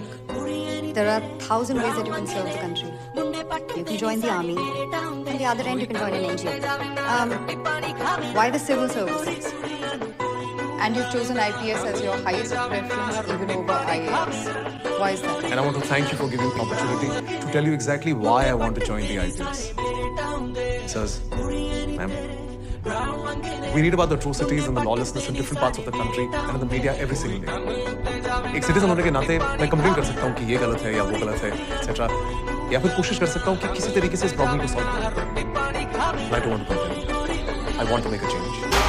Look, there are 1,000 ways that you can serve the country. You can join the army. On the other end, you can join an NGO. Why the civil services? And you've chosen IPS as your highest preference even over IAS. Why is that? And I want to thank you for giving me the opportunity to tell you exactly why I want to join the IPS. Sirs, ma'am, we read about the atrocities and the lawlessness in different parts of the country and in the media every single day. एक citizen होने के नाते मैं complain कर सकता हूँ कि ये गलत है या वो गलत है, etc. या फिर कोशिश कर सकता हूँ कि किसी तरीके से इस प्रॉब्लम को सॉल्व करूँ. I don't want to complain. I want to make a change.